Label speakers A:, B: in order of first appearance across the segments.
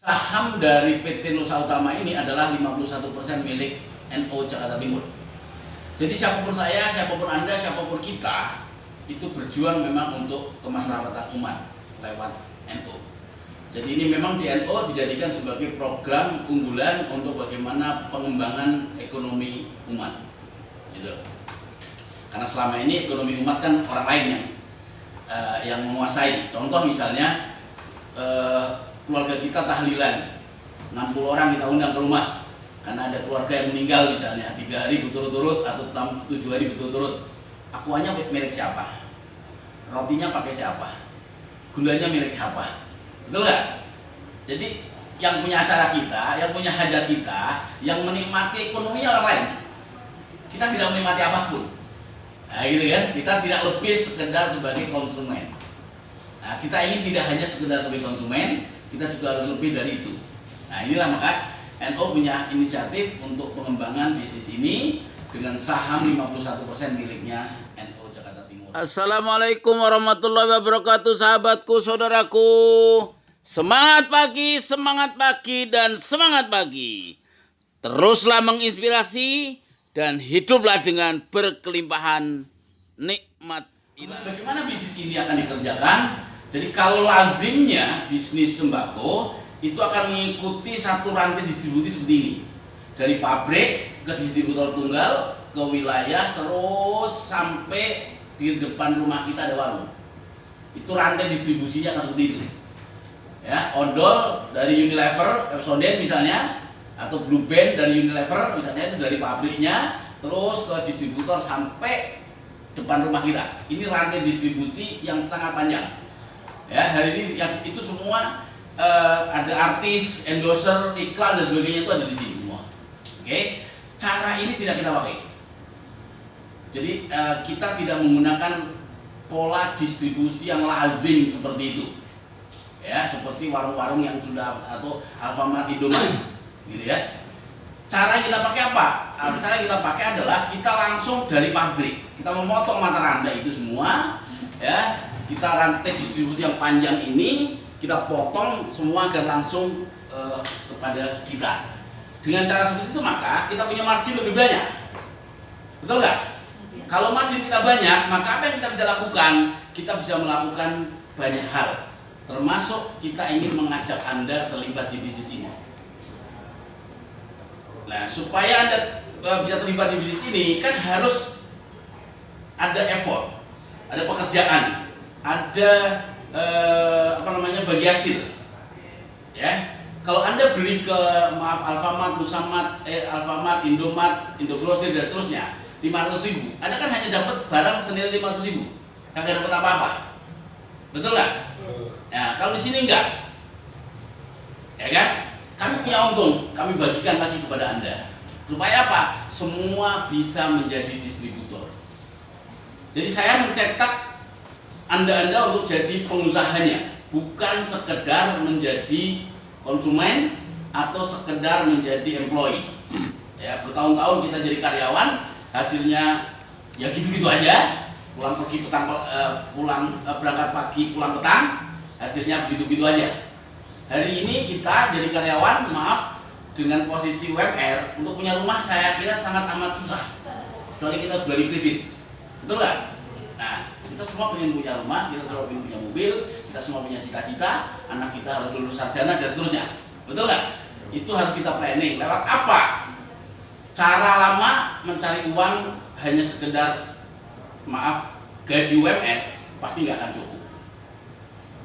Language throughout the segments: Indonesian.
A: Saham dari PT Nusa Utama ini adalah 51% milik NO Jakarta Timur. Jadi siapapun saya, siapapun Anda, siapapun kita itu berjuang memang untuk kemasyarakatan umat lewat NO. Jadi ini memang di NO dijadikan sebagai program unggulan untuk bagaimana pengembangan ekonomi umat. Gitu. Karena selama ini ekonomi umat kan orang lain yang menguasai. Contoh misalnya keluarga kita tahlilan, 60 orang kita undang ke rumah karena ada keluarga yang meninggal misalnya 3 hari berturut-turut atau 7 hari berturut-turut. Akuanya milik siapa? Rotinya pakai siapa? Gulanya milik siapa? Betul nggak? Jadi yang punya acara kita, yang punya hajat kita, yang menikmati ekonomi orang lain. Kita tidak menikmati apapun. Nah gitu kan, kita tidak lebih sekedar sebagai konsumen. Nah kita ingin tidak hanya sekedar sebagai konsumen, kita juga harus lebih dari itu. Nah inilah maka NO punya inisiatif untuk pengembangan bisnis ini dengan saham 51% miliknya NO Jakarta Timur. Assalamualaikum warahmatullahi wabarakatuh, sahabatku, saudaraku. Semangat pagi, dan semangat pagi. Teruslah menginspirasi dan hiduplah dengan berkelimpahan nikmat ilahi. Bagaimana bisnis ini akan dikerjakan? Jadi kalau lazimnya bisnis sembako itu akan mengikuti satu rantai distribusi seperti ini. Dari pabrik ke distributor tunggal, ke wilayah, terus sampai di depan rumah kita ada warung. Itu rantai distribusinya akan seperti itu. Ya, odol dari Unilever, Epsoden misalnya, atau Blue Band dari Unilever misalnya, itu dari pabriknya terus ke distributor sampai depan rumah kita. Ini rantai distribusi yang sangat panjang. Ya, hari ini yang itu semua ada artis, endorser, iklan dan sebagainya itu ada di sini semua. Oke, cara ini tidak kita pakai. Jadi kita tidak menggunakan pola distribusi yang lazim seperti itu. Ya, seperti warung-warung yang sudah atau Alfamart, Indomaret, gitu ya. Cara yang kita pakai apa? Cara yang kita pakai adalah kita langsung dari pabrik. Kita memotong mata rantai itu semua, ya. Kita rantai distribusi yang panjang ini kita potong semua agar langsung kepada kita. Dengan cara seperti itu maka kita punya margin lebih banyak. Betul nggak? Kalau margin kita banyak, maka apa yang kita bisa lakukan? Kita bisa melakukan banyak hal. Termasuk kita ingin mengajak Anda terlibat di bisnis ini. Nah, supaya Anda bisa terlibat di bisnis ini kan harus ada effort, ada pekerjaan, ada bagi hasil. Ya. Kalau Anda beli ke Alfamart, Alfamart, Indomart, Indogrosir dan seterusnya 500.000, Anda kan hanya dapat barang senilai 500.000, kagak dapat apa-apa. Betul nggak? Nah, kalau di sini enggak, ya kan? Kami punya untung, kami bagikan lagi kepada Anda. Supaya apa? Semua bisa menjadi distributor. Jadi saya mencetak Anda untuk jadi pengusahanya, bukan sekedar menjadi konsumen atau sekedar menjadi employee. Ya, bertahun-tahun kita jadi karyawan, hasilnya ya gitu-gitu aja. Pulang pergi petang, berangkat pagi, pulang petang, hasilnya begitu-begitu aja. Hari ini kita jadi karyawan, maaf, dengan posisi UMR untuk punya rumah saya kira sangat amat susah. Kecuali kita sudah di kredit, betul nggak? Nah, kita semua pengen punya rumah, kita semua pengen punya mobil, kita semua punya cita-cita, anak kita harus lulus sarjana dan seterusnya, betul nggak? Itu harus kita planning. Lewat apa? Cara lama mencari uang hanya sekedar, maaf, gaji UMR pasti nggak akan cukup.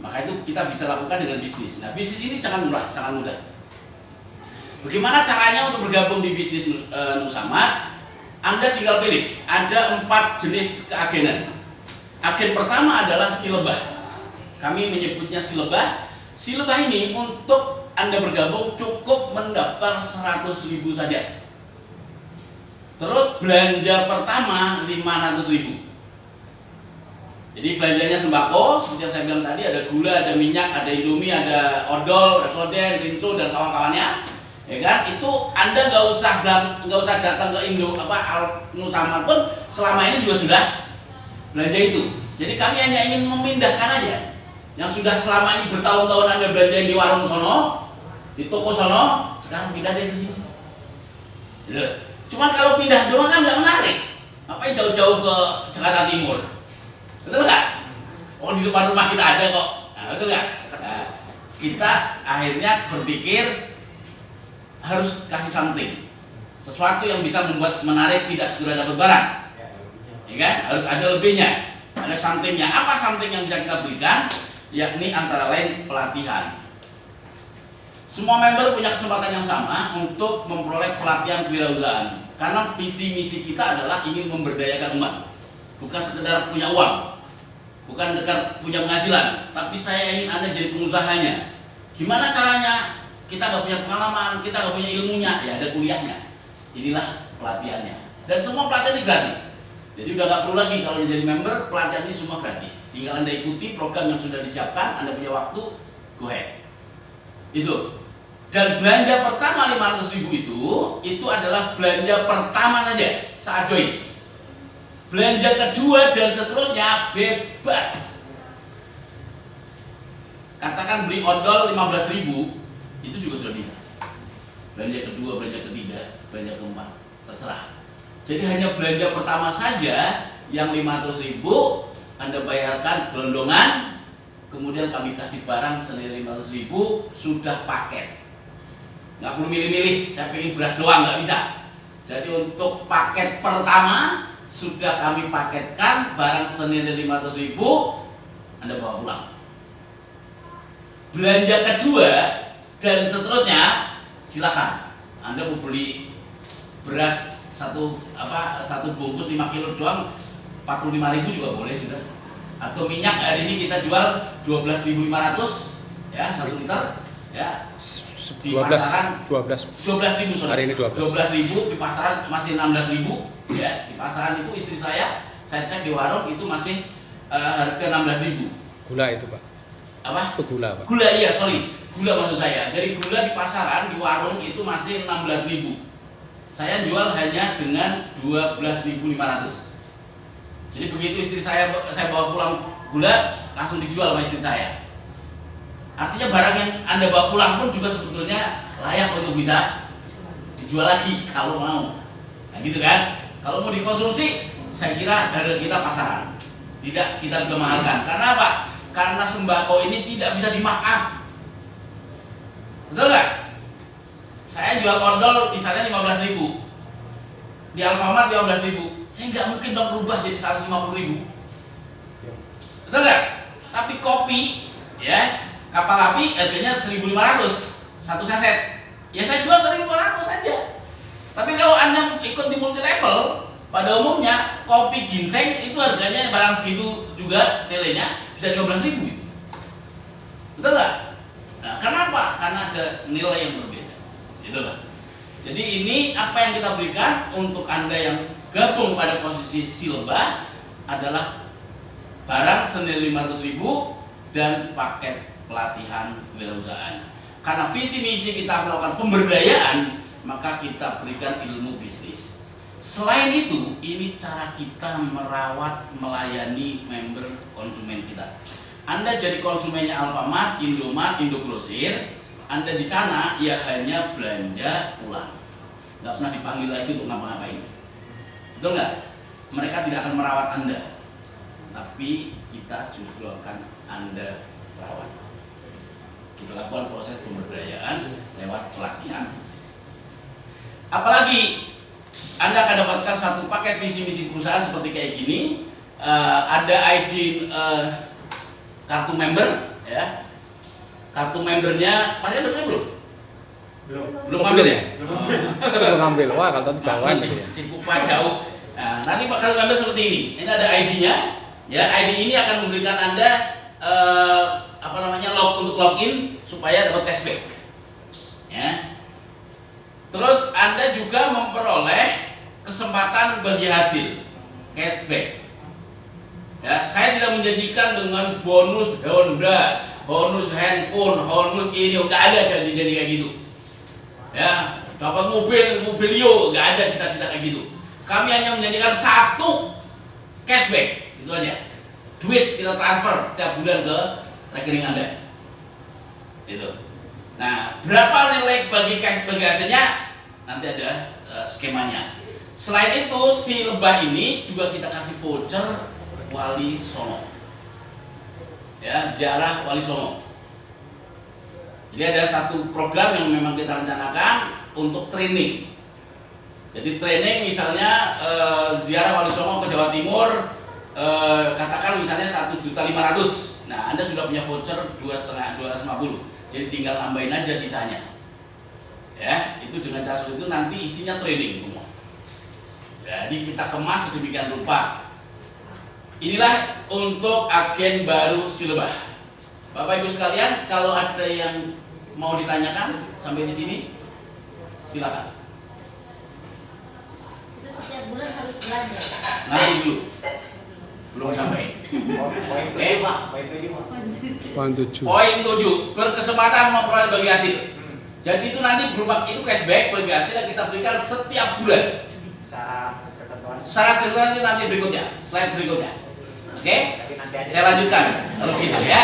A: Maka itu kita bisa lakukan dengan bisnis. Nah, bisnis ini sangat mudah. Bagaimana caranya untuk bergabung di bisnis Nusamart? Anda tinggal pilih. Ada 4 jenis keagenan. Agen pertama adalah silebah. Kami menyebutnya silebah. Silebah ini untuk Anda bergabung cukup mendaftar 100.000 saja. Terus belanja pertama 500.000. Jadi belanjanya sembako, seperti yang saya bilang tadi, ada gula, ada minyak, ada Indomie, ada odol, Epsoden, Rinso dan kawan-kawannya, ya kan? Itu Anda nggak usah datang ke Nusamart pun selama ini juga sudah belanja itu. Jadi kami hanya ingin memindahkan aja yang sudah selama ini bertahun-tahun Anda belanja di warung sono, di toko sono, sekarang pindah deh ke sini. Gitu. Cuman kalau pindah doang kan nggak menarik. Ngapain jauh-jauh ke Jakarta Timur? Betul nggak? Oh di depan rumah kita ada kok. Nah, betul nggak? Nah, kita akhirnya berpikir harus kasih something, sesuatu yang bisa membuat menarik, tidak segera dapat barang. Ya kan? Harus ada lebihnya, ada somethingnya. Apa something yang bisa kita berikan? Yakni antara lain pelatihan. Semua member punya kesempatan yang sama untuk memperoleh pelatihan kewirausahaan. Karena visi misi kita adalah ingin memberdayakan umat, bukan sekedar punya uang, bukan sekedar punya penghasilan, tapi saya ingin Anda jadi pengusahanya. Gimana caranya? Kita nggak punya pengalaman, kita nggak punya ilmunya, ya ada kuliahnya. Inilah pelatihannya. Dan semua pelatihan ini gratis. Jadi udah nggak perlu lagi kalau jadi member, pelatihan ini semua gratis. Tinggal Anda ikuti program yang sudah disiapkan, Anda punya waktu, go ahead. Itu. Dan belanja pertama 500.000 itu adalah belanja pertama saja saat join. Belanja kedua dan seterusnya bebas. Katakan beli odol 15.000, itu juga sudah bisa. Belanja kedua, belanja ketiga, belanja keempat, terserah. Jadi hanya belanja pertama saja yang 500.000 Anda bayarkan gelondongan, kemudian kami kasih barang senilai 500.000 sudah paket. Nggak perlu milih-milih, saya pengen beras doang, nggak bisa. Jadi untuk paket pertama sudah kami paketkan barang senilai 500.000 Anda bawa pulang. Belanja kedua dan seterusnya silakan. Anda mau beli beras satu bungkus 5 kilo doang 45.000 juga boleh sudah. Atau minyak hari ini kita jual 12.500 ya 1 liter ya. Di pasaran 12.000
B: hari ini
A: 12.000, di pasaran masih 16.000 ya. Di pasaran itu istri saya cek di warung itu masih harga 16.000.
B: Gula itu Pak?
A: Apa?
B: Itu gula Pak?
A: Gula, iya sorry, gula maksud saya. Jadi gula di pasaran di warung itu masih 16.000. Saya jual hanya dengan 12.500. Jadi begitu istri saya bawa pulang gula langsung dijual sama istri saya. Artinya barang yang Anda bawa pulang pun juga sebetulnya layak untuk bisa dijual lagi kalau mau. Nah gitu kan. Kalau mau dikonsumsi, saya kira harga kita pasaran. Tidak kita bisa mahalkan. Karena apa? Karena sembako ini tidak bisa dimakan. Betul nggak? Saya jual odol misalnya 15.000. Di Alfamart 15.000. Saya nggak mungkin dong berubah jadi 150.000. Betul nggak? Tapi kopi, ya, kapal api harganya 1.500 satu saset. Ya saya jual 1.500 saja. Tapi kalau Anda ikut di multi level, pada umumnya kopi ginseng itu harganya barang segitu juga nilainya bisa 15.000. Betul nggak? Nah, kenapa? Karena ada nilai yang berbeda. Gitu lah. Jadi ini apa yang kita berikan untuk Anda yang gabung pada posisi silba adalah barang senilai 500.000 dan paket pelatihan kewirausahaan. Karena visi misi kita melakukan pemberdayaan, maka kita berikan ilmu bisnis. Selain itu, ini cara kita merawat, melayani member konsumen kita. Anda jadi konsumennya Alfamart, Indomart, Indogrosir, Anda di sana ya hanya belanja pulang, nggak pernah dipanggil lagi untuk ngapa-ngapain. Betul nggak? Mereka tidak akan merawat Anda, tapi kita justru akan Anda rawat. Kita lakukan proses pemberdayaan lewat pelatihan. Apalagi Anda akan dapatkan satu paket visi misi perusahaan seperti kayak gini. Ada ID kartu member, ya. Kartu membernya, Pak udah belum? Belum ambil ya?
B: Belum ambil. Wah, kalau tadi bawaan tadi ya.
A: Cikupa jauh. Nah, nanti kartu member seperti ini. Ini ada ID-nya. Ya, ID ini akan memberikan Anda untuk login supaya dapat cashback. Ya. Terus Anda juga memperoleh kesempatan bagi hasil cashback. Ya, saya tidak menjanjikan dengan bonus Honda, bonus handphone, bonus ini, nggak ada janji-janji kayak gitu. Ya, dapat mobil Yo, nggak ada cita-cita kayak gitu. Kami hanya menjanjikan satu cashback, itu aja. Duit kita transfer tiap bulan ke rekening Anda. Itu. Nah, berapa nilai bagi hasilnya? Nanti ada skemanya. Selain itu, si lebah ini juga kita kasih voucher Wali Songo. Ya, ziarah Wali Songo. Jadi ada satu program yang memang kita rencanakan untuk training. Jadi training misalnya ziarah Wali Songo ke Jawa Timur, katakan misalnya 1.500.000. Nah, Anda sudah punya voucher 250. Jadi tinggal nambahin aja sisanya. Ya, itu dengan cara seperti itu nanti isinya training semua. Jadi kita kemas sedemikian rupa. Inilah untuk agen baru si lebah. Bapak Ibu sekalian, kalau ada yang mau ditanyakan sampai di sini, silakan.
C: Itu setiap bulan harus belanja.
A: Nanti dulu, belum sampai. Oke, Pak.
B: Poin 7.
A: Poin 7, berkesempatan memperoleh bagi hasil. Jadi itu nanti berupa itu cashback bagi hasil yang kita berikan setiap bulan. Syarat ketentuan itu nanti berikutnya, slide berikutnya. Oke? Saya lanjutkan kalau gitu ya.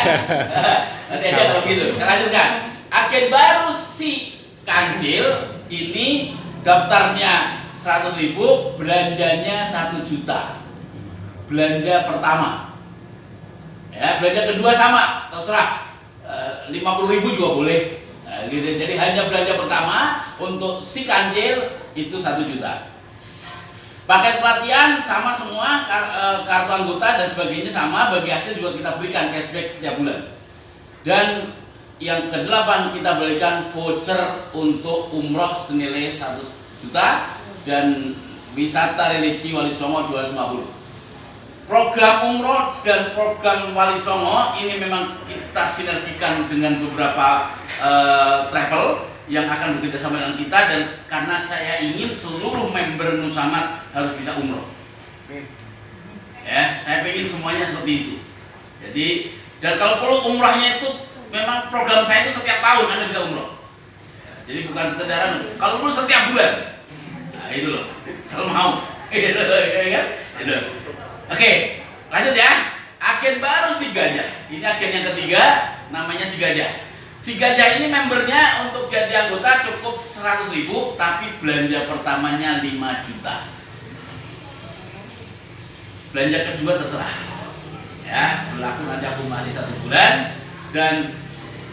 A: Nanti aja kalau gitu. Saya lanjutkan. Agen baru si Kancil ini daftarnya 100.000, belanjanya 1 juta. Belanja pertama. Ya, belanja kedua sama, terserah. 50.000 juga boleh. Nah, gitu. Jadi hanya belanja pertama untuk si Kancil itu 1 juta. Paket pelatihan sama semua, kartu anggota dan sebagainya sama, bagi hasil juga kita berikan cashback setiap bulan. Dan yang ke-8 kita berikan voucher untuk umroh senilai 100 juta dan wisata religi Wali Songo 250. Program umroh dan program Wali Songo ini memang kita sinergikan dengan beberapa travel yang akan bekerja sama dengan kita, dan karena saya ingin seluruh member Nusamat harus bisa umroh. Ya, saya ingin semuanya seperti itu. Jadi, dan kalau perlu umrohnya itu memang program saya itu setiap tahun Anda bisa umroh. Jadi bukan sekedar kalau perlu setiap bulan. Nah, itu loh. Selalu mau. Gitu. Oke, lanjut ya. Agen baru si Gajah. Ini agen yang ketiga, namanya si Gajah. Si Gajah ini membernya untuk jadi anggota cukup 100.000, tapi belanja pertamanya 5 juta. Belanja kedua terserah. Ya, berlaku nanti akumulasi 1 bulan, dan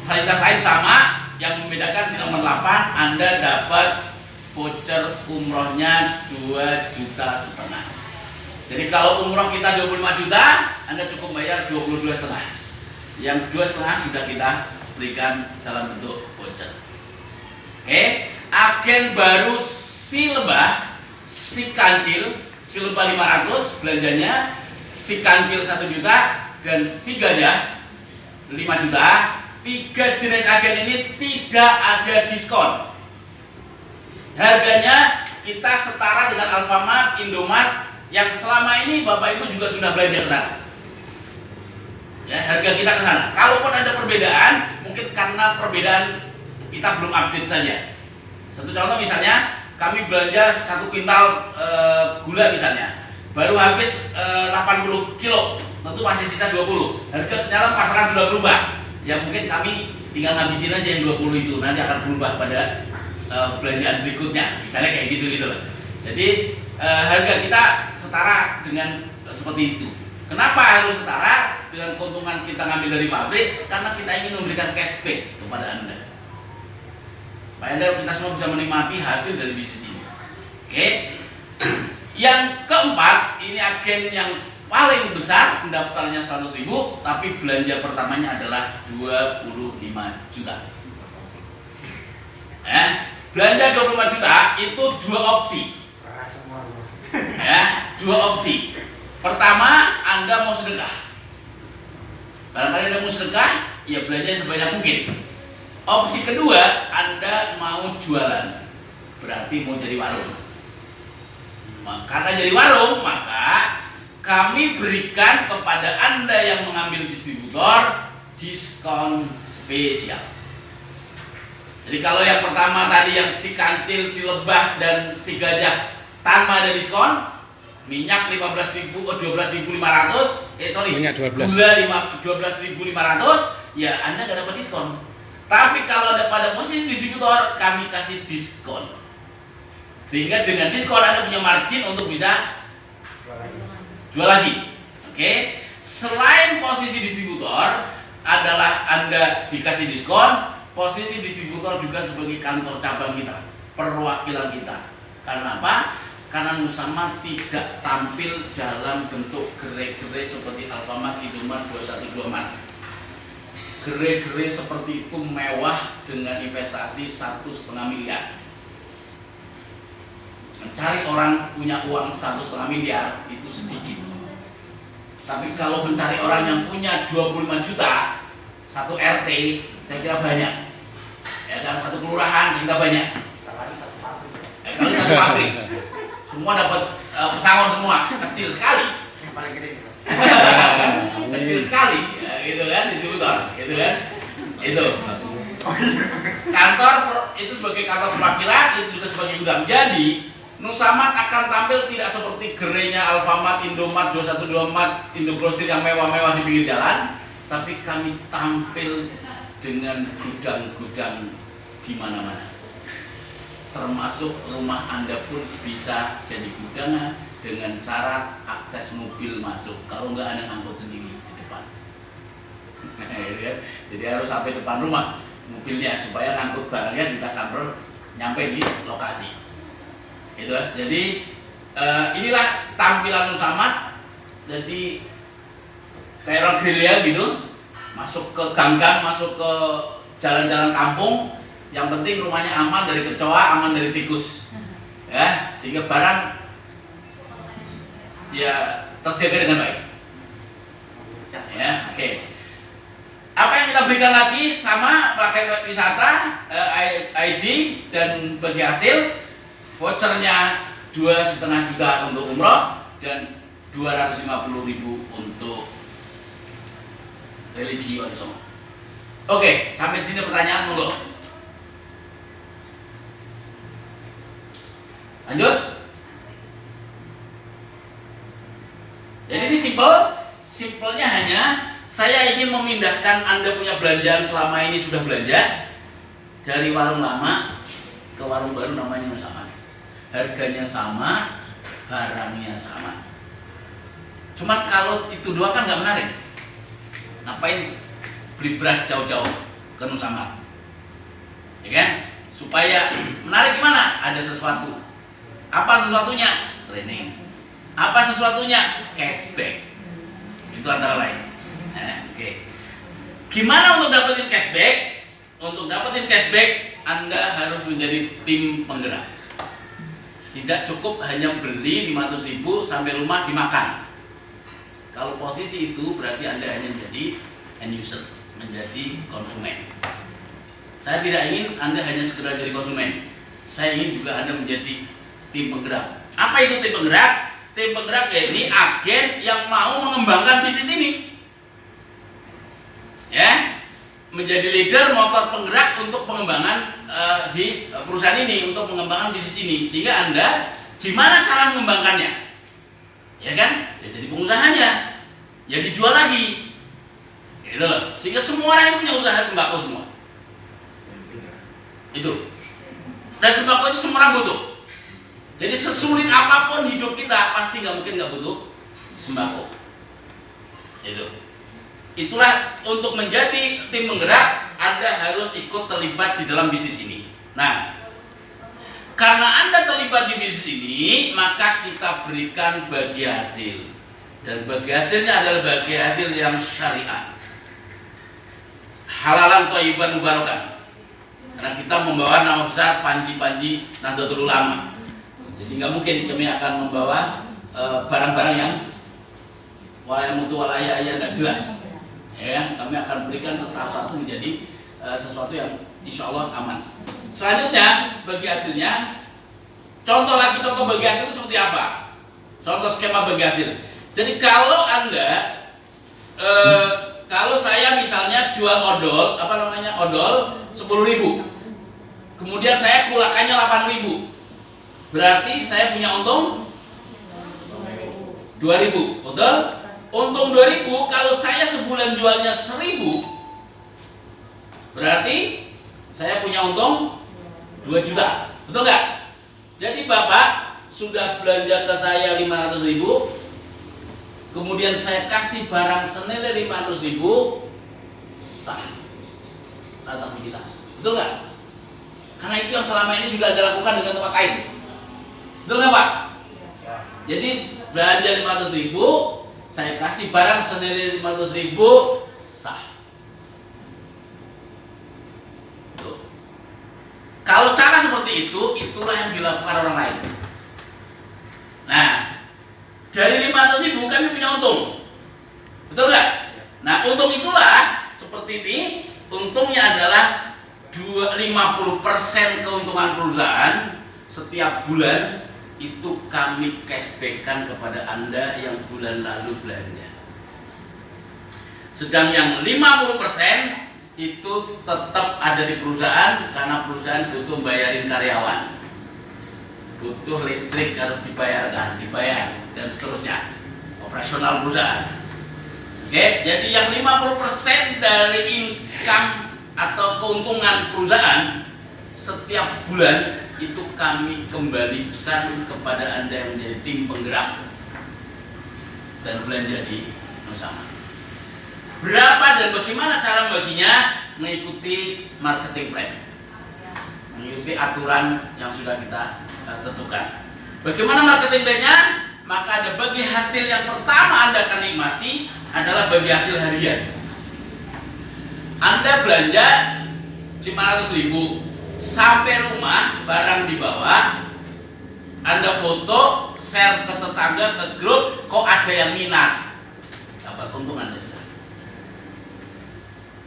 A: fasilitas lain sama. Yang membedakan di nomor 8 Anda dapat voucher umrohnya 2,5 juta. Jadi kalau umroh kita 25 juta, Anda cukup bayar 22,5. Yang 2,5 sudah kita berikan dalam bentuk voucher. Oke, agen baru si lebah, si Kancil, si lebah 500 belanjanya, si Kancil 1 juta, dan si Gajah 5 juta. 3 jenis agen ini tidak ada diskon. Harganya kita setara dengan Alfamart, Indomart yang selama ini Bapak Ibu juga sudah belanja ke sana. Ya, harga kita ke sana. Kalaupun ada perbedaan, mungkin karena perbedaan kita belum update saja. Satu contoh misalnya, kami belanja 1 kuintal gula misalnya, baru habis 80 kilo, tentu masih sisa 20. Harga ternyata pasaran sudah berubah. Ya mungkin kami tinggal ngabisin aja yang 20 itu, nanti akan berubah pada belanjaan berikutnya. Misalnya kayak gitu loh. Jadi harga kita setara dengan seperti itu. Kenapa harus setara? Dengan keuntungan kita ngambil dari pabrik, karena kita ingin memberikan cashback kepada Anda. Supaya Anda, kita semua bisa menikmati hasil dari bisnis ini. Oke. Yang keempat, ini agen yang paling besar, pendaftarnya 100.000, tapi belanja pertamanya adalah 25 juta. Belanja 25 juta itu 2 opsi. Ya, 2 opsi. Pertama, Anda mau sedekah. Barangkali Anda mau sedekah, ya belanja sebanyak mungkin. Opsi kedua, Anda mau jualan. Berarti mau jadi warung. Karena jadi warung, maka kami berikan kepada Anda yang mengambil distributor diskon spesial. Jadi kalau yang pertama tadi yang si Kancil, si lebah, dan si Gajah tanpa ada diskon, minyak 12.500,
B: minyak 12.
A: gula 12.500, ya Anda nggak dapat diskon. Tapi kalau ada pada posisi distributor, kami kasih diskon. Sehingga dengan diskon Anda punya margin untuk bisa jual lagi. Oke. Selain posisi distributor adalah Anda dikasih diskon, posisi distributor juga sebagai kantor cabang kita, perwakilan kita. Karena apa? Karena Nusamart tidak tampil dalam bentuk gerai-gerai seperti Alfamart, Indomart, 212 Mart. Gerai-gerai seperti itu mewah dengan investasi 1,5 miliar. Mencari orang punya uang 1,5 miliar itu sedikit. Tapi kalau mencari orang yang punya 25 juta, satu RT, saya kira banyak. Ya kan, satu kelurahan kita banyak. Kali satu pabrik. Semua dapat pesangon semua, kecil sekali. Kecil sekali, ya, gitu kan, distributor, gitu kan. Itu. Kantor itu sebagai kantor perwakilan, itu juga sebagai gudang. Jadi Nusamart akan tampil tidak seperti gerainya Alfamart, Indomart, 212 Mart, Indogrosir yang mewah-mewah di pinggir jalan, tapi kami tampil dengan gudang-gudang di mana-mana. Termasuk rumah Anda pun bisa jadi gudang dengan syarat akses mobil masuk. Kalau enggak Anda ngangkut sendiri di depan. Jadi harus sampai depan rumah mobilnya supaya ngangkut barangnya kita sampai nyampe di lokasi. Gitu. Jadi inilah tampilan Nusamart. Jadi kayak orang gerilya gitu, masuk ke gang-gang, masuk ke jalan-jalan kampung. Yang penting rumahnya aman dari kecoa, aman dari tikus, ya, sehingga barang ya terjaga dengan baik. Ya, oke. Apa yang kita berikan lagi sama paket wisata, ID dan bagi hasil vouchernya 2,5 juta untuk umroh dan 250.000 untuk religi warisan. Oke, sampai sini pertanyaan monggo. Lanjut. Jadi ini simpelnya hanya saya ingin memindahkan Anda punya belanjaan selama ini sudah belanja dari warung lama ke warung baru namanya Nusamart. Harganya sama, barangnya sama. Cuman kalau itu doang kan nggak menarik. Ngapain beli beras jauh-jauh ke Nusamart? Ya kan? Supaya menarik gimana? Ada sesuatu. Apa sesuatunya? Training. Apa sesuatunya? Cashback. Itu antara lain. Oke. Gimana untuk dapetin cashback? Untuk dapetin cashback, Anda harus menjadi tim penggerak. Tidak cukup hanya beli 500.000 sampai rumah dimakan. Kalau posisi itu berarti Anda hanya menjadi end user, menjadi konsumen. Saya tidak ingin Anda hanya sekedar jadi konsumen. Saya ingin juga Anda menjadi tim penggerak. Apa itu tim penggerak? Tim penggerak ini agen yang mau mengembangkan bisnis ini. Ya, menjadi leader motor penggerak untuk pengembangan di perusahaan ini, untuk mengembangkan bisnis ini. Sehingga Anda gimana cara mengembangkannya? Ya kan? Ya jadi pengusahanya. Ya dijual lagi. Gitu loh. Sehingga semua orang itu punya usaha sembako semua. Itu. Dan sembako itu semua orang butuh. Jadi sesulit apapun hidup kita pasti nggak mungkin nggak butuh sembako. Itu. Itulah untuk menjadi tim penggerak Anda harus ikut terlibat di dalam bisnis ini. Nah, karena Anda terlibat di bisnis ini, maka kita berikan bagi hasil. Dan bagi hasilnya adalah bagi hasil yang syariah. Halalan thayyiban mubarakan. Karena kita membawa nama besar Panji Nahdlatul Ulama. Jadi nggak mungkin kami akan membawa barang-barang yang wala mutu wala ayah nggak jelas. Ya, kami akan berikan satu-satu menjadi sesuatu yang insya Allah aman. Selanjutnya bagi hasilnya, contoh bagi hasil itu seperti apa? Contoh skema bagi hasil. Jadi kalau Anda, kalau saya misalnya jual odol, odol 10.000, kemudian saya kulakannya 8.000. Berarti saya punya untung 2.000, betul? Untung 2.000, kalau saya sebulan jualnya 1.000, Berarti saya punya untung 2 juta. Betul nggak? Jadi Bapak sudah belanja ke saya 500.000, kemudian saya kasih barang senilai 500.000, sah transaksi kita. Betul nggak? Karena itu yang selama ini sudah dilakukan dengan tempat lain. Betul nggak Pak? Jadi belanja 500.000, saya kasih barang senilai 500.000, sah. Tuh. Kalau cara seperti itu, itulah yang dilakukan orang lain. Nah, dari 500.000 kami punya untung. Betul nggak? Nah, untung itulah seperti ini. Untungnya adalah 50% keuntungan perusahaan setiap bulan itu kami cashback-kan kepada Anda yang bulan lalu belanja. Sedang yang 50% itu tetap ada di perusahaan karena perusahaan butuh bayarin karyawan, butuh listrik harus dibayar dan seterusnya, operasional perusahaan. Oke, jadi yang 50% dari income atau keuntungan perusahaan setiap bulan itu kami kembalikan kepada Anda yang menjadi tim penggerak dan belanja di Nusama. Berapa dan bagaimana cara membaginya? Mengikuti marketing plan, mengikuti aturan yang sudah kita tentukan. Bagaimana marketing plan-nya? Maka ada bagi hasil yang pertama Anda akan nikmati adalah bagi hasil harian. Anda belanja 500.000, sampai rumah barang dibawa, Anda foto, share ke tetangga, ke grup, kok ada yang minat, dapat untung Anda sudah.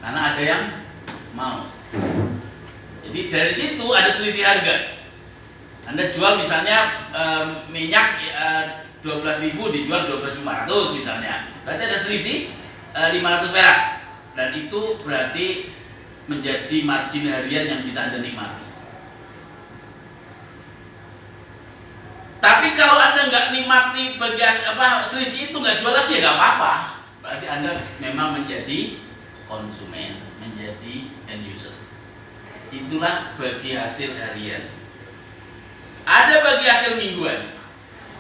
A: Karena ada yang mau. Jadi dari situ ada selisih harga. Anda jual misalnya minyak 12.000 dijual 12.500 misalnya, berarti ada selisih 500 perak, dan itu berarti menjadi margin harian yang bisa Anda nikmati. Tapi kalau Anda nggak nikmati bagian selisih itu, nggak jual lagi ya nggak apa-apa. Berarti Anda memang menjadi konsumen, menjadi end user. Itulah bagi hasil harian. Ada bagi hasil mingguan.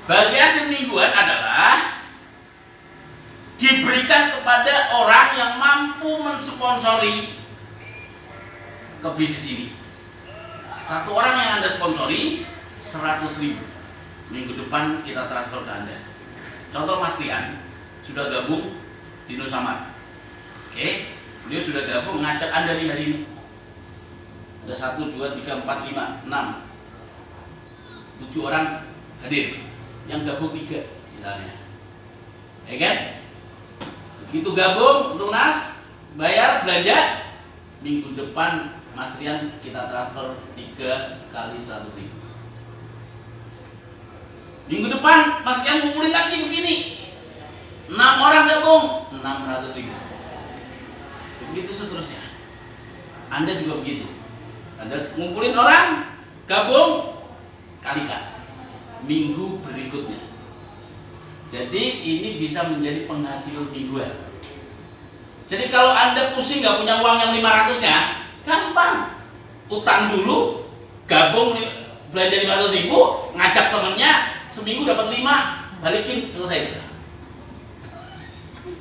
A: Bagi hasil mingguan adalah diberikan kepada orang yang mampu mensponsori ke bisnis ini. Satu orang yang Anda sponsori 100.000, minggu depan kita transfer ke Anda. Contoh Mas Tian sudah gabung di Nusama. Oke, beliau sudah gabung, ngajak Anda nih hari ini. Ada 1, 2, 3, 4, 5, 6, 7 orang hadir. Yang gabung 3 misalnya, ya kan? Begitu gabung, lunas, bayar, belanja, minggu depan Mas Rian kita transfer 3 kali 100.000. Minggu depan Mas Rian ngumpulin lagi begini, 6 orang gabung, 600.000. Begitu seterusnya. Anda juga begitu. Anda ngumpulin orang, gabung, kalikan minggu berikutnya. Jadi ini bisa menjadi penghasil mingguan. Jadi kalau Anda pusing nggak punya uang yang 500-nya, gampang. Utang dulu, gabung belanja 500.000, ngajak temennya, seminggu dapat 5, balikin, selesai.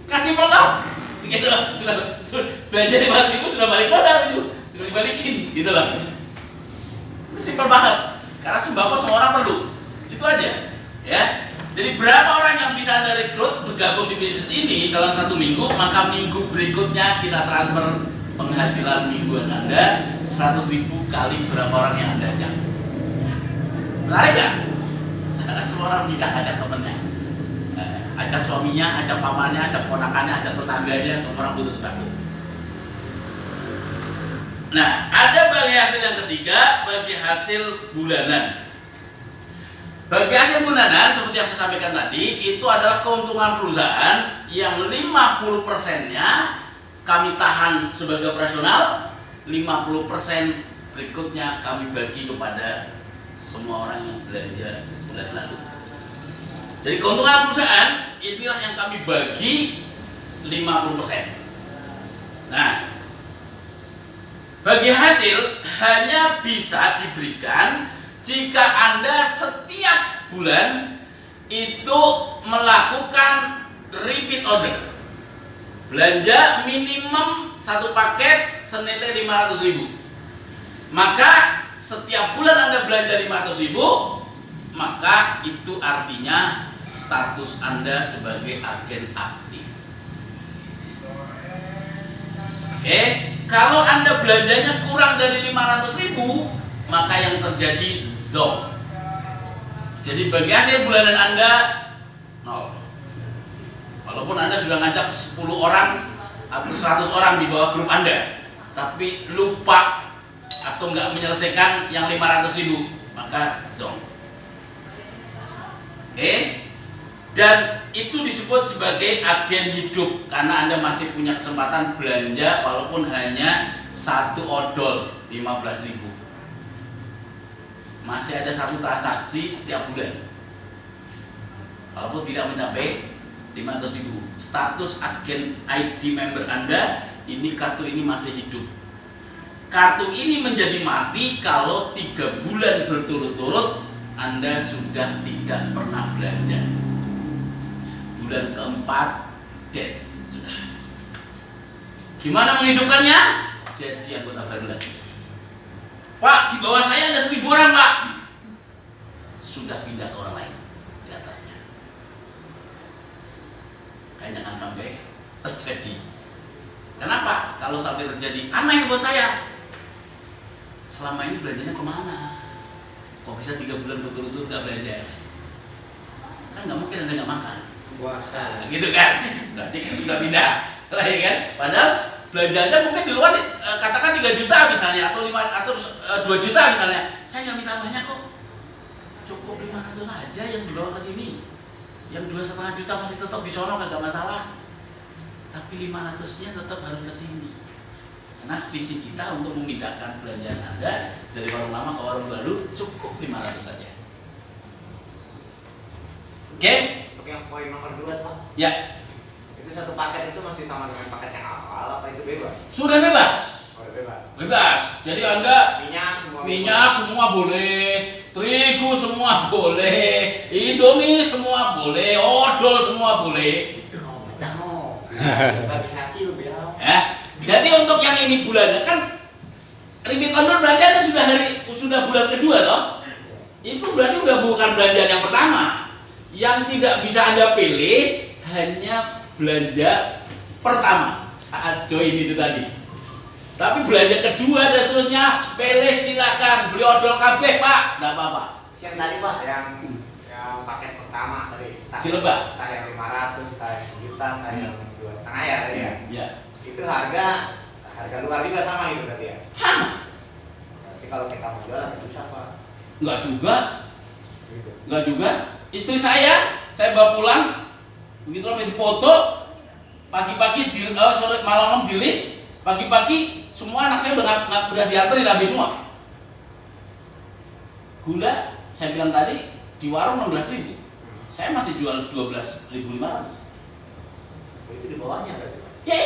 A: Kasih modal, gitu loh. Sudah belanja 500.000 sudah balik modal itu, sudah dibalikin, gitu loh. Itu simpel banget. Karena sembako semua orang perlu. Itu aja, ya. Jadi berapa orang yang bisa Anda rekrut bergabung di bisnis ini dalam 1 minggu, maka minggu berikutnya kita transfer penghasilan mingguan Anda 100.000 kali berapa orang yang Anda ajak. Menarik gak? Karena semua orang bisa ajak temennya, ajak suaminya, ajak pamannya, ajak ponakannya, ajak tetangganya, semua orang butuh sembako. Nah, ada bagi hasil yang ketiga, bagi hasil bulanan. Bagi hasil bulanan, seperti yang saya sampaikan tadi, itu adalah keuntungan perusahaan yang 50%-nya kami tahan sebagai operasional, 50% berikutnya kami bagi kepada semua orang yang belanja bulan lalu. Jadi keuntungan perusahaan inilah yang kami bagi 50%. Nah, Bagi hasil hanya bisa diberikan jika Anda setiap bulan itu melakukan repeat order. Belanja minimum satu paket senilai 500.000. Maka setiap bulan Anda belanja 500.000, maka itu artinya status Anda sebagai agen aktif. Oke, kalau Anda belanjanya kurang dari 500.000, maka yang terjadi zonk. Jadi bagi hasil bulanan Anda 0. Walaupun Anda sudah ngajak 10 orang atau 100 orang di bawah grup Anda, tapi lupa atau nggak menyelesaikan yang 500.000, maka zonk. Oke? Dan itu disebut sebagai agen hidup karena Anda masih punya kesempatan belanja walaupun hanya satu odol 15.000. Masih ada satu transaksi setiap bulan. Walaupun tidak mencapai 500.000, status agen ID member Anda ini, kartu ini masih hidup. Kartu ini menjadi mati kalau 3 bulan berturut-turut Anda sudah tidak pernah belanja. Bulan keempat dead sudah. Gimana menghidupkannya? Jadi anggota baru lagi. Pak, di bawah saya ada 1.000 orang, Pak. Sudah pindah ke orang lain di atasnya. Jangan sampai terjadi. Kenapa? Kalau sampai terjadi, aneh buat saya. Selama ini belanjanya kemana? Kok bisa 3 bulan berturut-turut gak belanja? Kan nggak mungkin Anda nggak makan.
B: Puasa.
A: Nah, gitu kan? Berarti kan sudah pindah, lah ya kan? Padahal belanjanya mungkin di luar katakan 3 juta misalnya atau 2 juta misalnya. Saya nggak minta banyak kok. Cukup 500 aja yang dibawa ke sini. Yang 2,5 juta masih tetap di sono, kagak masalah. Tapi 500-nya tetap harus ke sini. Karena visi kita untuk memindahkan belanjaan Anda dari warung lama ke warung baru cukup 500 saja. Oke?
D: Untuk yang poin nomor 2, Pak.
A: Ya.
D: Itu satu paket itu masih sama dengan paket yang awal apa itu bebas?
A: Sudah bebas.
D: Oh, bebas.
A: Bebas. Jadi Anda
D: Minyak
A: semua boleh, terigu semua boleh, Indomie semua boleh, odol semua boleh.
D: itu kalau baca no. Bagi hasil biar.
A: Ya. Jadi untuk yang ini bulannya kan repeat order berarti Anda sudah bulan kedua toh? Itu berarti udah bukan belanjaan yang pertama. Yang tidak bisa Anda pilih hanya belanja pertama saat join itu tadi. Tapi belanja kedua dan seterusnya pilih silakan, beli odol kabeh Pak, enggak apa-apa.
D: Siang tadi Pak yang paket pertama tadi.
A: Silebah.
D: Entah yang 500, entah yang 1 juta, entah yang 2,5 ya tadi ya.
A: Ya.
D: Itu harga luar juga sama gitu berarti ya.
A: Sama.
D: Berarti kalau kita mau jual harus susah Pak.
A: Enggak juga.
D: Gitu.
A: Enggak juga. Istri saya bawa pulang, begitu lama foto, pagi-pagi sore malam di list, pagi-pagi semua anak saya udah diantarin habis semua. Gula, saya bilang tadi di warung 16.000, saya masih jual 12.500.
D: Itu di bawahnya berarti Pak.
A: Ya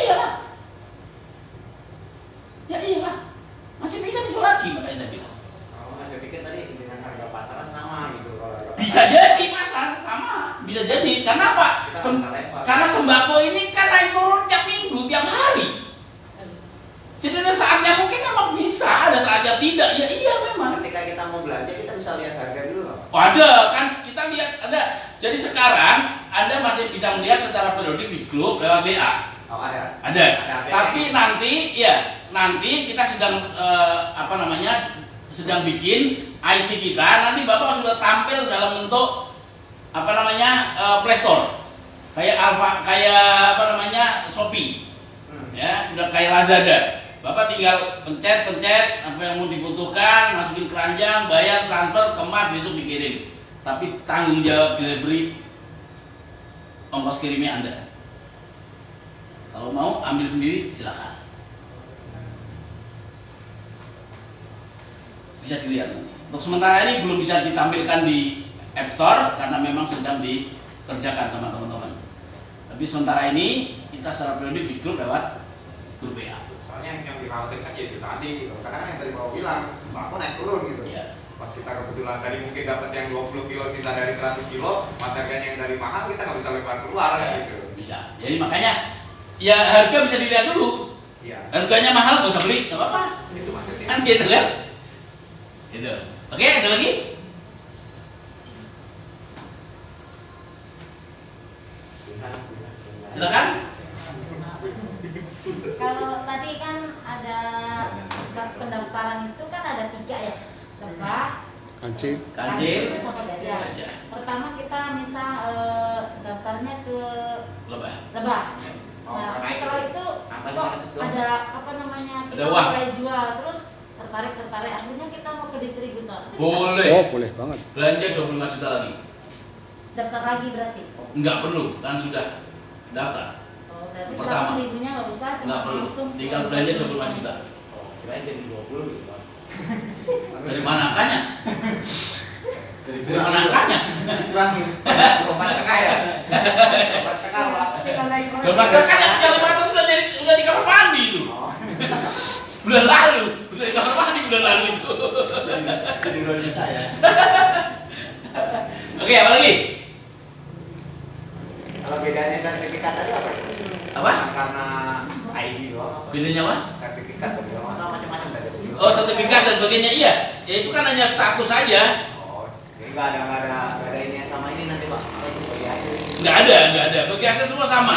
A: iyalah, masih bisa dijual lagi, makanya saya bilang.
D: Oh, saya pikir tadi dengan harga pasaran sama gitu kalau harga
A: Bisa jadi pasar sama, bisa jadi. Karena apa? Karena sembako ini kan naik turun tiap minggu, tiap hari. Jadi ada saatnya mungkin memang bisa, ada saatnya tidak. Ya iya memang.
D: ketika kita mau belanja kita bisa lihat harga dulu loh.
A: Oh, ada kan kita lihat ada. Jadi sekarang Anda masih bisa melihat secara periodik di grup lewat WA.
D: Oh ada.
A: Ada.
D: Ada.
A: Tapi nanti kita sedang sedang bikin IT kita. Nanti Bapak sudah tampil dalam bentuk Play Store. Kayak Shopee. Ya, udah kayak Lazada. Bapak tinggal pencet apa yang mau dibutuhkan, masukin keranjang, bayar, transfer, kemas, besok dikirim. Tapi tanggung jawab delivery ongkos kirimnya Anda. Kalau mau ambil sendiri silakan. Bisa dilihat nanti. Untuk sementara ini belum bisa ditampilkan di App Store karena memang sedang dikerjakan sama teman-teman. Tapi sementara ini kita secara periodik di grup lewat grup WA.
D: Soalnya yang di
E: dikhawatirkan ya itu tadi gitu. Karena kan yang tadi Bapak bilang sembako naik turun gitu.
A: Iya.
E: Pas kita kebetulan tadi mungkin dapat yang 20 kilo sisa dari 100 kilo, mas harganya yang dari mahal kita nggak bisa lebar keluar
A: Ya,
E: gitu.
A: bisa. Jadi makanya ya harga bisa dilihat dulu.
E: Iya.
A: Harganya mahal nggak usah beli, nggak apa-apa.
E: Itu maksudnya.
A: Kan gitu kan? Gitu. Oke, ada lagi? Silakan.
C: Kalau tadi kan ada pas pendaftaran itu kan ada 3 ya, lebah,
B: Kancing.
A: Kancing,
C: sama gajah.
A: gajah,
C: Pertama kita misal daftarnya ke
A: lebah.
C: lebah.
E: Oh,
C: Nah
E: naik
C: setelah
E: itu.
C: itu
E: Nambah
C: kok
E: 500 doang.
C: ada apa namanya
A: Ada
C: kita
A: uang.
C: mulai jual terus tertarik akhirnya kita mau ke distributor. Itu bisa
A: Boleh.
B: Oh, boleh banget.
A: Belanja 25 juta lagi.
C: daftar lagi berarti.
A: Enggak perlu, kan sudah daftar.
C: Oh, berarti
A: Pertama.
C: 100.000-nya nggak usah, cuma
A: Enggak perlu.
C: langsung
A: Tinggal belanja 25 juta.
E: Oh, kirain jadi 20 gitu Pak.
A: Dari mana angkanya?
E: Dari
A: Dari mana angkanya?
E: kurangin. 2,5 ya. 2,5 Pak.
A: 12 kan yang 500 udah di kamar mandi itu.
E: Oh.
A: Bulan lalu, udah di kamar mandi bulan lalu itu.
E: Jadi 2 juta ya.
A: Oke, apa lagi?
E: Kalau bedanya sertifikat tadi apa?
A: Apa?
E: Karena ID doang apa?
A: Bedanya apa?
E: Sertifikat tadi doang sama macam-macam dari sini.
A: Oh, sertifikat dan sebagainya, iya. Ya itu kan hanya status saja.
E: Oh, jadi nggak ada ini sama ini nanti Pak. Apa itu bagi hasil?
A: Nggak ada. Bagi hasil semua sama.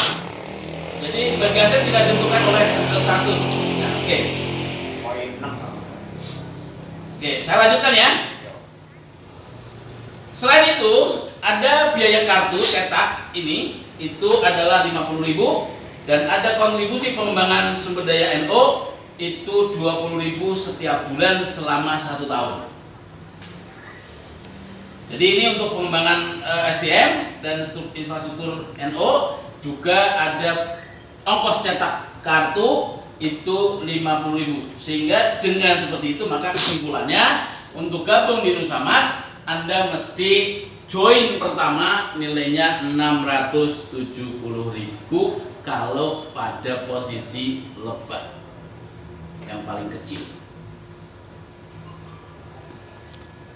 A: Jadi bagi hasil tidak ditentukan oleh status. Nah, oke.
E: Poin 6 sama.
A: Oke, saya lanjutkan ya. Selain itu, ada biaya kartu cetak ini itu adalah 50.000 dan ada kontribusi pengembangan sumber daya NO itu 20.000 setiap bulan selama 1 tahun. Jadi ini untuk pengembangan SDM dan infrastruktur NO juga ada ongkos cetak kartu itu 50.000. Sehingga dengan seperti itu maka kesimpulannya untuk gabung di Nusamat Anda mesti join pertama nilainya 670.000 kalau pada posisi lebah yang paling kecil.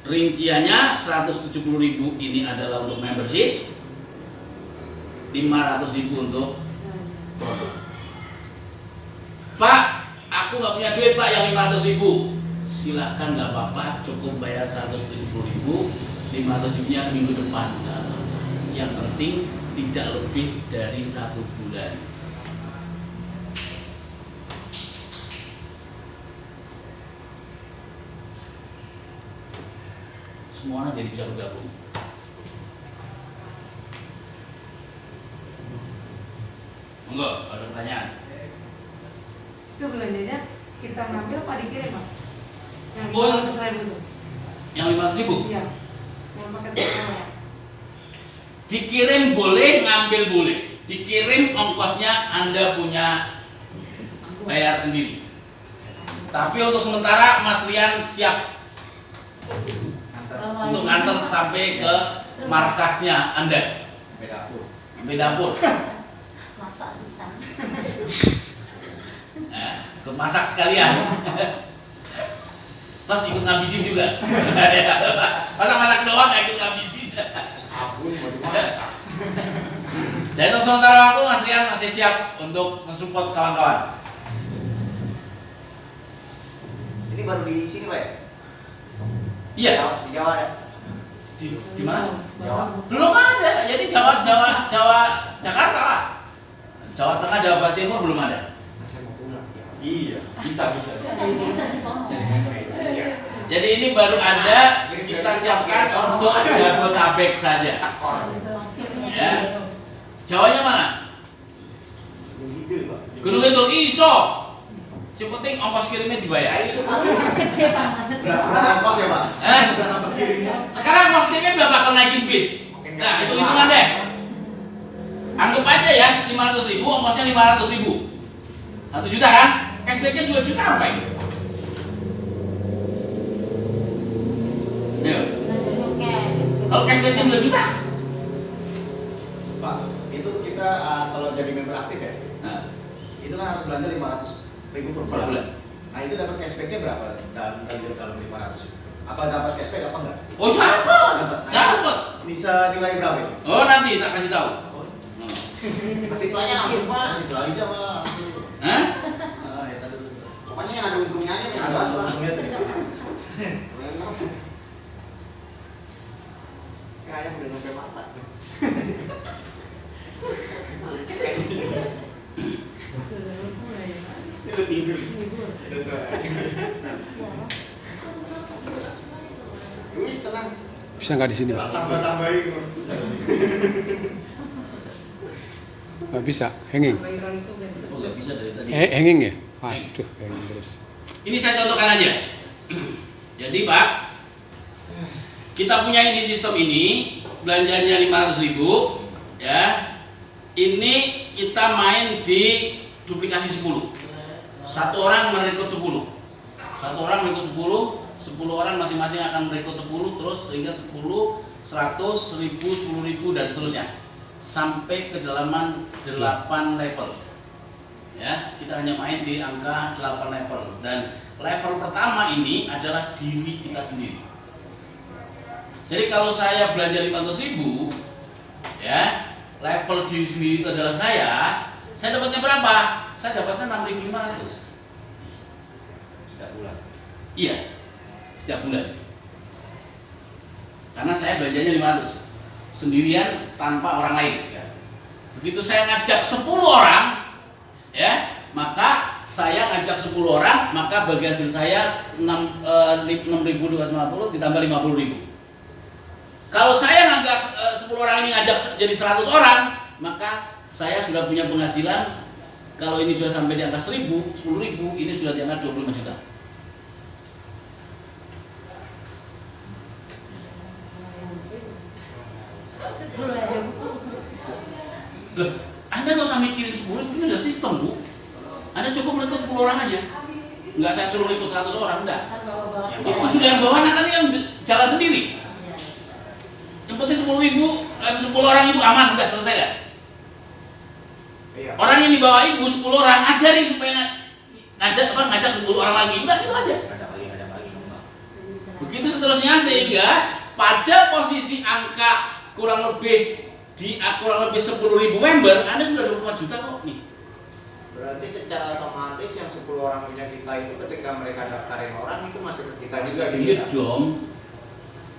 A: Rinciannya 170.000 ini adalah untuk membership, 500.000 untuk produk. Pak, aku nggak punya duit Pak yang 500.000. Silakan, nggak apa-apa, cukup bayar 170.000, 500.000-nya minggu depan. Nggak apa-apa. Yang penting tidak lebih dari 1 bulan. Semua orang jadi bisa bergabung. Enggak, ada pertanyaan.
F: Itu belanjanya kita ngambil apa dikirim Pak? Yang
A: Pun-
F: 500.000 itu?
A: Yang 500.000
F: Iya. Yang pakai telepon ya.
A: dikirim boleh, ngambil boleh. Dikirim ongkosnya Anda punya bayar sendiri. Tapi untuk sementara Mas Rian siap untuk nganter sampai ke markasnya Anda, sampai dapur.
C: Masak di sana.
A: Nah, ikut masak sekalian. Mas ikut ngabisin juga. Masak-masak doang nggak ikut ngabisin.
E: Abun mau dimasak.
A: Jadi untuk sementara waktu Mas Rian masih siap untuk mensupport kawan-kawan.
E: Ini baru di sini Pak ya?
A: Iya.
E: Di Jawa ada?
A: Di mana?
E: Jawa.
A: Belum ada. Jadi Jawa Jakarta lah. Jawa Tengah, Jawa Barat Timur belum ada.
E: Saya mau pulang.
D: Iya, bisa.
C: Jadi kita di sono.
E: Iya.
A: Jadi ini baru ada kita siapkan untuk Jabotabek saja. Ya. Jawanya mana?
E: Gitu Pak.
A: Gunung Kidul iso. Yang penting ongkos kirimnya dibayar.
E: Itu Pak.
C: Kecil banget.
E: Berapa ongkos ya Pak?
A: Eh?
E: Berapa ongkos kirimnya?
A: Sekarang ongkos kirimnya udah bakal naikin bis. Nah, itu hitungan deh. Anggap aja ya 500.000, ongkosnya 500.000. 1 juta kan? Cashbacknya 2 juta apa ini? Ya. Kalau cashbacknya 2 juta?
E: Pak, itu kita kalau jadi member aktif ya,
A: Nah,
E: itu kan harus belanja 500.000 per
A: per bulan.
E: bulan.
G: Nah itu dapat cashbacknya berapa dalam 500 itu? Apa dapat cashback apa enggak?
A: Oh dapat,
G: Nah,
A: dapat.
G: Bisa nilai berapa ini?
A: Oh nanti tak kasih tahu.
G: Oh,
D: Masih banyak langsung Pak.
G: masih itu aja mah.
A: Hah?
G: Ah, ya tadi dulu.
D: Pokoknya yang ada untungnya aja yang
G: Ada
D: ada.
G: untungnya terima kasih.
D: Kayak udah sampai mata.
G: Ini udah tidur. Udah suara.
D: Wis tenang.
B: Bisa nggak di sini, Pak?
G: Tambah-tambahin.
B: Nggak bisa, hanging.
A: Oh nggak bisa dari tadi.
B: Hanging ya? Aduh, hanging terus.
A: Ini saya contohkan aja. Jadi Pak, kita punya ini sistem ini, belanjanya 500.000, ya. Ini kita main di duplikasi 10. Satu orang merekrut 10. Satu orang merekrut 10, 10 orang masing-masing akan merekrut 10, terus sehingga 10, 100, 1000, 10.000 dan seterusnya. Sampai kedalaman 8 level. Ya, kita hanya main di angka 8 level, dan level pertama ini adalah diri kita sendiri. Jadi kalau saya belanja 500.000, ya, level diri sendiri itu adalah saya dapatnya berapa? Saya dapatnya 6.500
G: Setiap bulan.
A: Iya, setiap bulan. Karena saya belanjanya 500 sendirian tanpa orang lain. Begitu saya ngajak 10 orang, ya, maka saya ngajak 10 orang, maka bagi hasil saya 6.250 ditambah 50.000. Kalau saya ngajak 10 orang ini ngajak jadi 100 orang, maka saya sudah punya penghasilan. Kalau ini sudah sampai di angka 1.000, 10.000, ini sudah di angka 25 juta.
C: Sepuluh aja Bu.
A: Loh, Anda nggak usah mikirin 10, ini udah sistem Bu. Anda cukup merekrut 10 orang aja. Nggak saya suruh merekrut 100 orang, enggak.
C: Kan bawa-bawa.
A: Itu sudah yang bawah, kan yang jalan sendiri.
C: Iya.
A: Yang penting 10 orang itu aman, udah selesai ya.
D: Iya.
A: Orang yang di bawah ibu 10 orang ajarin supaya ngajak 10 orang lagi, udah itu aja.
G: Ngajak lagi.
A: Begitu seterusnya, sehingga pada posisi angka kurang lebih 10.000 member, Anda sudah 24 juta kok nih.
D: Berarti secara otomatis yang 10 orang punya kita itu ketika mereka daftarin orang itu masuk ke kita juga gitu.
A: Iya dong.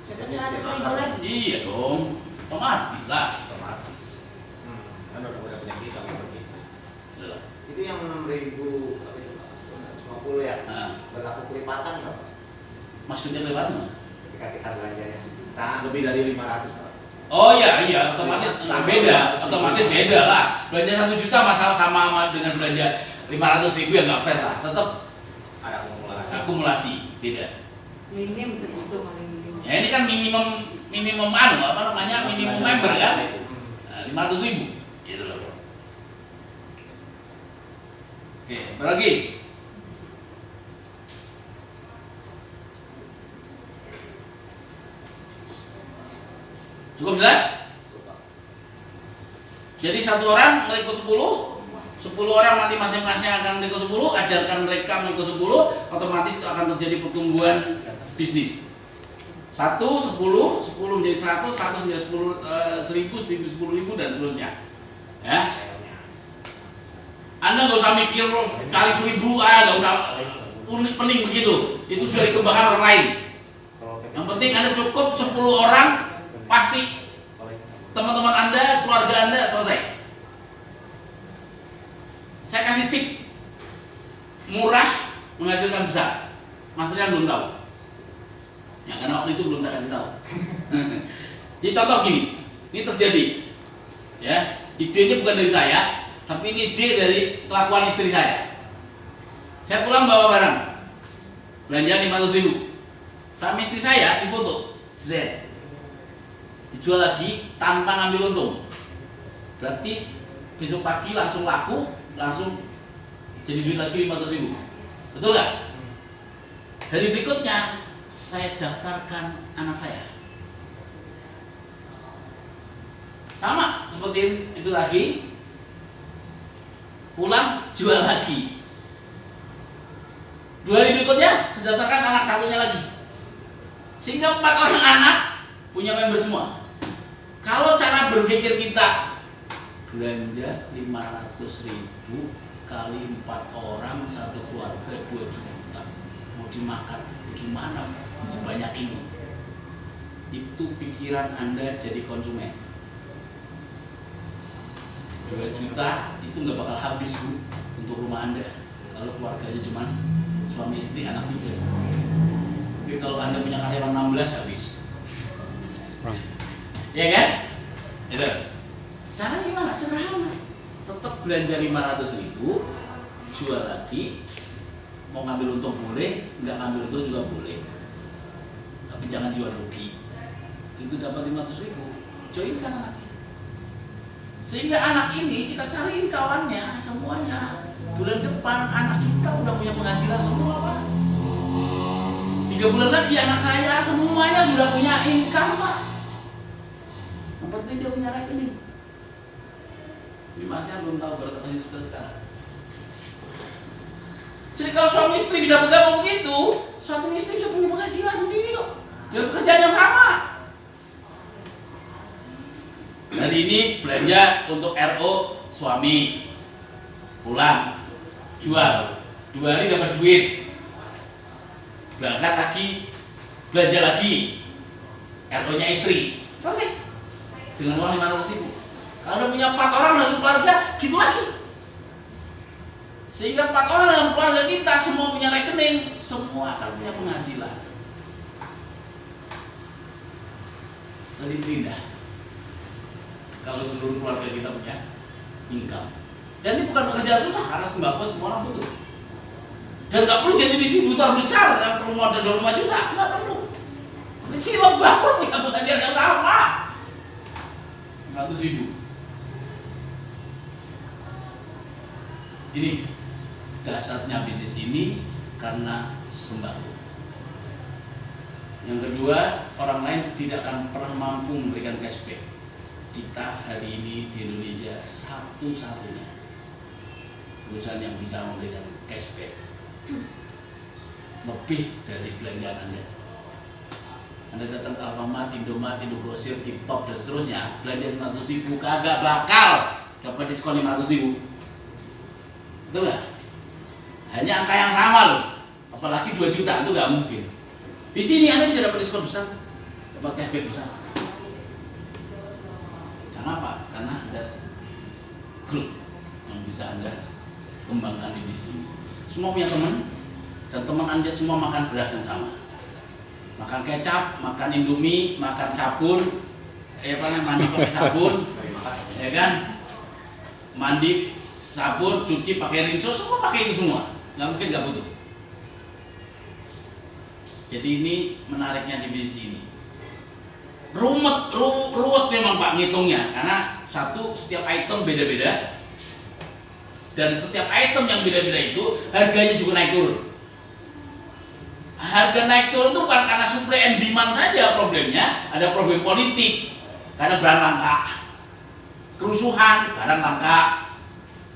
C: Dapat 100.000 lagi.
A: Iya dong. Otomatis lah.
G: Otomatis. Kan udah punya kita member kita.
A: Sudah.
D: Itu yang 6.000 apa itu? 150 ya.
A: Nah,
D: Berlaku kelipatan nggak Pak?
A: maksudnya lewat mana?
D: Ketika kita belanjanya sejuta.
G: Lebih dari 500 Pak.
A: Oh iya, otomatis beda, otomatis beda lah. Belanja 1 juta masalah sama dengan belanja 500.000 ya nggak fair lah. Tetap
G: Ada
A: akumulasi beda.
F: Minim segitu paling minim.
A: Ya ini kan minimum minimum member kan? Nah, 500.000 gitu loh. Oke, berlagi. Cukup jelas? Jadi satu orang merekrut 10 orang nanti masing-masing akan merekrut 10, ajarkan mereka merekrut 10, otomatis itu akan terjadi pertumbuhan bisnis. 1, 10 menjadi 100, 100 menjadi 10.000, 10.000, 10.000 dan seterusnya. Ya. Anda nggak usah mikir cari 1.000, nggak usah pening begitu. Itu sudah dikembangkan orang lain. Yang penting Anda cukup 10 orang, pasti teman-teman Anda, keluarga Anda selesai. Saya kasih tip murah menghasilkan besar. Mas Rian belum tahu. Ya, karena waktu itu belum saya kasih tahu. Jadi contoh gini, ini terjadi. Ya, idenya bukan dari saya, tapi ini ide dari kelakuan istri saya. Saya pulang bawa barang, belanja 500.000. Sama istri saya difoto, seret. Dijual lagi tanpa ngambil untung. Berarti besok pagi langsung laku, langsung jadi duit lagi 500.000. Betul nggak? Hari berikutnya saya daftarkan anak saya. Sama seperti itu lagi. Pulang jual lagi. 2 hari berikutnya saya daftarkan anak satunya lagi. Sehingga 4 orang anak punya member semua. Kalau cara berpikir kita belanja 500.000 kali 4 orang satu keluarga 2 juta, mau dimakan gimana sebanyak ini? Itu pikiran Anda jadi konsumen. 2 juta itu nggak bakal habis Bu untuk rumah Anda kalau keluarganya cuma suami istri anak 3. Tapi kalau Anda punya karyawan 16 habis. Ya kan? Itu. Caranya gimana? Sederhana. Tetap belanja 500.000, jual lagi. Mau ngambil untung boleh, nggak ngambil untung juga boleh. Tapi jangan jual rugi. Itu dapat 500.000, joinkan anaknya. Sehingga anak ini kita cariin kawannya semuanya. Bulan depan anak kita udah punya penghasilan semua Pak. 3 bulan lagi anak saya semuanya sudah punya income Pak. Yang penting dia punya rekening. Ini makanya belum tahu baru ketemu sekarang. Jadi kalau suami istri bisa bergabung begitu, suami istri bisa punya penghasilan sendiri kok. Jangan pekerjaan yang sama. Hari ini belanja untuk RO suami, pulang, jual, 2 hari dapat duit, berangkat lagi, belanja lagi, RO-nya istri, selesai dengan uang 500.000. Kalau punya 4 orang dalam keluarga, gitu lagi. Sehingga 4 orang dalam keluarga kita semua punya rekening, semua akan punya penghasilan. Lebih indah kalau seluruh keluarga kita punya income. Dan ini bukan pekerjaan susah karena sembako semua orang butuh. Dan nggak perlu jadi distributor besar yang perlu modal 25 juta, nggak perlu. Ini silap banget punya pengajar yang sama. 100.000. Ini dasarnya bisnis ini karena sembako. Yang kedua, orang lain tidak akan pernah mampu memberikan cashback. Kita hari ini di Indonesia satu-satunya perusahaan yang bisa memberikan cashback lebih dari belanjaan Anda. Anda datang ke Alfamart, Indomart, Indogrosir, TikTok dan seterusnya, belanja 500.000 kagak bakal dapat diskon 500.000. Betul nggak? Hanya angka yang sama loh, apalagi 2 juta itu nggak mungkin. Di sini Anda bisa dapat diskon besar, dapat cashback besar. Kenapa? Karena ada grup yang bisa Anda kembangkan di sini. Semua punya teman, dan teman Anda semua makan beras yang sama. Makan kecap, makan indomie, makan sabun, mandi pakai sabun, ya kan? Mandi, sabun, cuci pakai rinso, semua pakai itu semua. Nggak mungkin nggak butuh. Jadi ini menariknya di bisnis ini. Ruwet memang Pak ngitungnya, karena setiap item beda-beda, dan setiap item yang beda-beda itu harganya juga naik turun. Harga naik turun itu bukan karena supply and demand saja problemnya, ada problem politik, karena barang langka, kerusuhan, barang langka,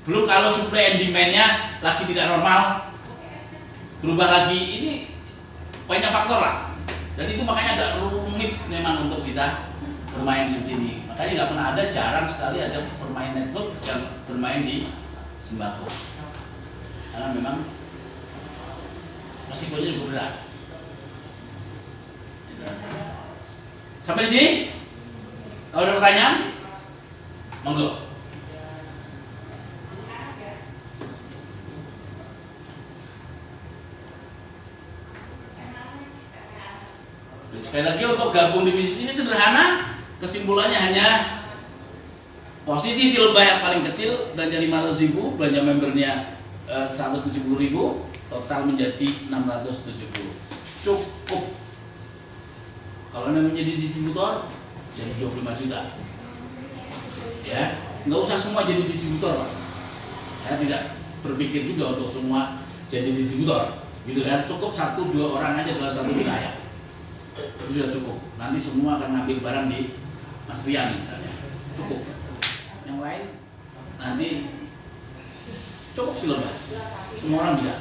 A: belum kalau supply and demandnya lagi tidak normal, berubah lagi, ini banyak faktor lah. Dan itu makanya agak rumit memang untuk bisa bermain seperti ini. Makanya nggak pernah ada, jarang sekali ada permain network yang bermain di sembako. Karena memang resikonya juga berat. Sampai di sini? Kalau ada pertanyaan, monggo. Sekali lagi untuk gabung di bisnis ini sederhana, kesimpulannya hanya posisi si lebah yang paling kecil, belanja 500.000, belanja membernya 170.000, total menjadi 670. Cukup. Kalau Anda menjadi distributor, jadi 25 juta. Ya, nggak usah semua jadi distributor, Pak. Saya tidak berpikir juga untuk semua jadi distributor, gitu kan? Cukup 1-2 orang aja dalam satu wilayah. Itu sudah cukup. Nanti semua akan ngambil barang di Mas Rian misalnya. Cukup. Yang lain nanti cukup sih lebah. Semua orang bisa.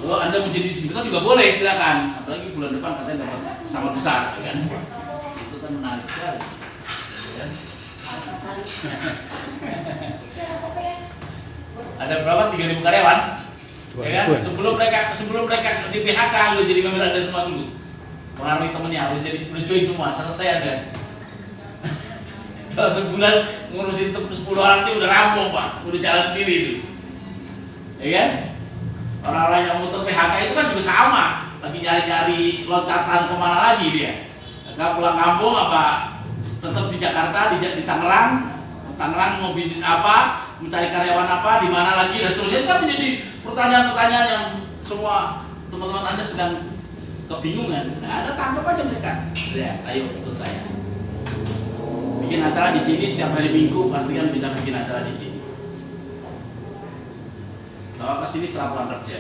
A: Kalau Anda mau jadi distributor juga boleh, silakan. Apalagi bulan depan katanya dapat sangat besar, ya kan? Itu kan menarik sekali. Ya kan? Ada berapa? 3.000 karyawan, ya kan?
B: 2.000-an.
A: Sebelum mereka di PHK, lu jadi member ada semua dulu. Pengaruhi temennya, lu join semua, selesai ada. Kalau sebulan ngurusin 10 orang itu udah rampung Pak, udah jalan sendiri itu, ya kan? Orang-orang yang muter PHK itu kan juga sama, lagi nyari-nyari loncatan kemana lagi dia. Agak pulang kampung apa tetap di Jakarta, di Tangerang mau bisnis apa, mencari karyawan apa, di mana lagi dan seterusnya. Itu kan menjadi pertanyaan-pertanyaan yang semua teman-teman Anda sedang kebingungan. Nah, Anda tangkap aja mereka. Ya, ayo ikut saya. Bikin acara di sini setiap hari Minggu, pastikan bisa bikin acara di sini. Kalau ke sini setelah pulang kerja.